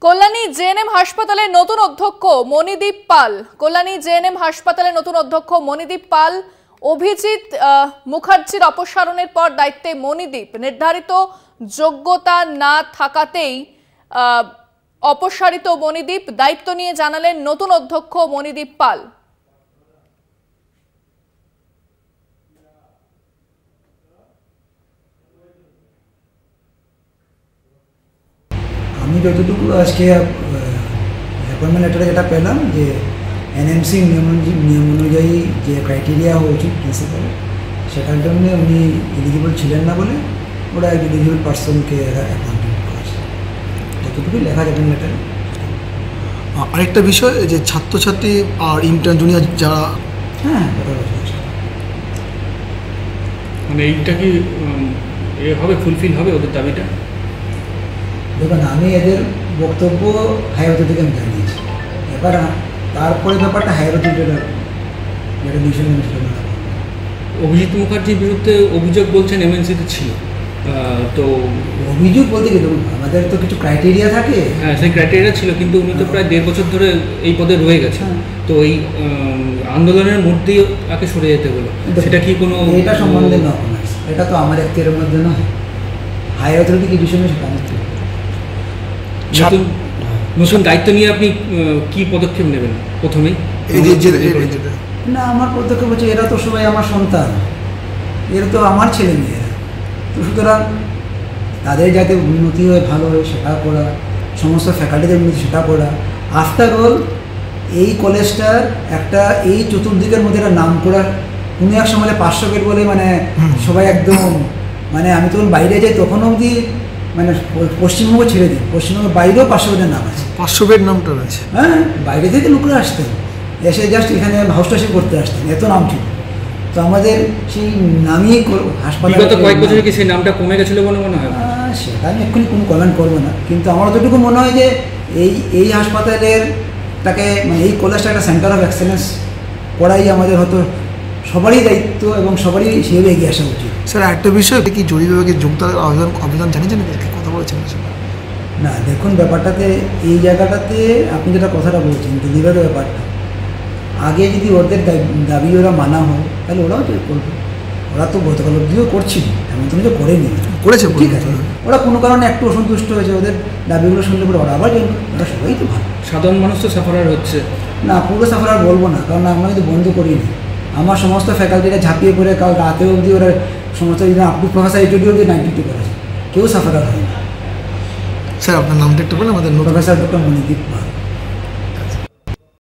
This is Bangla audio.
কল্যাণী জেএনএম হাসপাতালের নতুন অধ্যক্ষ মণিদীপ পাল। কল্যাণী জেএনএম হাসপাতালের নতুন অধ্যক্ষ মণিদীপ পাল। অভিজিৎ মুখার্জির অপসারণের পর দায়িত্বে মণিদীপ। নির্ধারিত যোগ্যতা না থাকাতেই অপসারিত মণিদীপ। দায়িত্ব নিয়ে জানালেন নতুন অধ্যক্ষ মণিদীপ পাল। আমি যতটুকু আজকে অ্যাপয়েন্টমেন্ট লেটারে যেটা পেলাম যে এনএমসি নিয়ম অনুযায়ী যে ক্রাইটেরিয়া হওয়া উচিত প্রিন্সিপাল, সেটার জন্য উনি এলিজিবল ছিলেন না বলে ওরা এক এলিজিবল পার্সনকে অ্যাপয়েন্টমেন্ট করেছে, যতটুকুই লেখা যাবেন লেটারে। আরেকটা বিষয় যে ছাত্রছাত্রী আর ইন্টার্ন জুনিয়র যারা, হ্যাঁ মানে এইটা কি হবে, ফুলফিল হবে ওদের দাবিটা? দেখুন, আমি এদের বক্তব্য হায়ার অথরিটিকে আমি জানিয়েছি। এবার তারপরে ব্যাপারটা হায়ার অথরিটির যেটা ডিসিশন মিনিস্টার। অভিজিৎ মুখার্জির বিরুদ্ধে অভিযোগ বলছেন এমএনসিতে ছিল, তো অভিযোগ বলতে কি দেখুন, আমাদের তো কিছু ক্রাইটেরিয়া থাকে। হ্যাঁ, সেই ক্রাইটেরিয়া ছিল, কিন্তু উনি তো প্রায় 1.5 বছর ধরে এই পদে রয়ে গেছে। তো এই আন্দোলনের মধ্যেই তাকে সরে যেতে হলো, সেটা কি কোনো এটা সম্বন্ধে নয়, এটা তো আমার এখতিয়ারের মধ্যে নয়। হায়ার অথরিটি কি ডিসিশন সেটা নতুন দায়িত্ব নিয়ে আপনি কি পদক্ষেপ নেবেন প্রথমেই? না, আমার পদক্ষেপ হচ্ছে এরা তো সবাই আমার সন্তান, এরা তো আমার ছেলে মেয়েরা, তো সুতরাং তাদের যাতে উন্নতি হয়, ভালো হয় সেটা করা, সমস্ত ফ্যাকাল্টিদের উন্নতি সেটা করা। আফটার অল এই কলেজটার একটা এই চতুর্দিকের মধ্যে একটা নাম করা, কোনো এক সময় 500 বেড বলে মানে সবাই একদম, মানে আমি তখন বাইরে যাই তখন অবধি মানে পশ্চিমবঙ্গ ছেড়ে দিই, পশ্চিমবঙ্গের বাইরেও 500 বেডের নাম আছে। 500 বেড নামটা রয়েছে। হ্যাঁ, বাইরে থেকে লোকরা আসতেন, এসে জাস্ট এখানে হাউসটাসি করতে আসতেন, এত নাম ছিল। তো আমাদের সেই নামই হাসপাতাল কয়েক বছর কি সেই নামটা কমে গেছিলো বলে মনে হয়? সেটা আমি এক্ষুনি কোনো কমেন্ট করবো না, কিন্তু আমার যতটুকু মনে হয় যে এই হাসপাতালের তাকে মানে এই কলেজটা একটা সেন্টার অফ এক্সেলেন্স করাই আমাদের হয়তো সবারই দায়িত্ব এবং সবারই সেভাবে এগিয়ে আসা উচিত। স্যার, একটা বিষয় কি জরুরি বিভাগে যোগদানের আবেদন জানিয়েছেন, কথা বলেছেন? না দেখুন, ব্যাপারটাতে এই জায়গাটাতে আপনি যেটা কথাটা বলছেন ডেলিভারের ব্যাপারটা, আগে যদি ওদের দাবি ওরা মানা হয় তাহলে ওরাও তো করবে। ওরা তো গতকাল অবধিও করছিল, এমন তো যে করেনি, করেছে, ঠিক আছে। ওরা কোনো কারণে একটু অসন্তুষ্ট হয়েছে, ওদের দাবিগুলো শুনলে পরে ওরা আবার জয়েন, ওরা সবাই তো ভালো। সাধারণ মানুষ তো সাফারার হচ্ছে না, পুরো সাফারার বলবো না, কারণ আমরা কিন্তু বন্ধ করিনি। আমার সমস্ত ফ্যাকাল্টিরা ঝাঁপিয়ে পড়ে কাল রাতে অবধি ওরা সমস্ত আপনি প্রফেসর এইচওডি অবধি 92 করেছে, কেউ সাফারার হয়নি। স্যার, আপনার নামটা একটু বলেন আমাদের। প্রফেসর ডক্টর মণিদীপ পাল।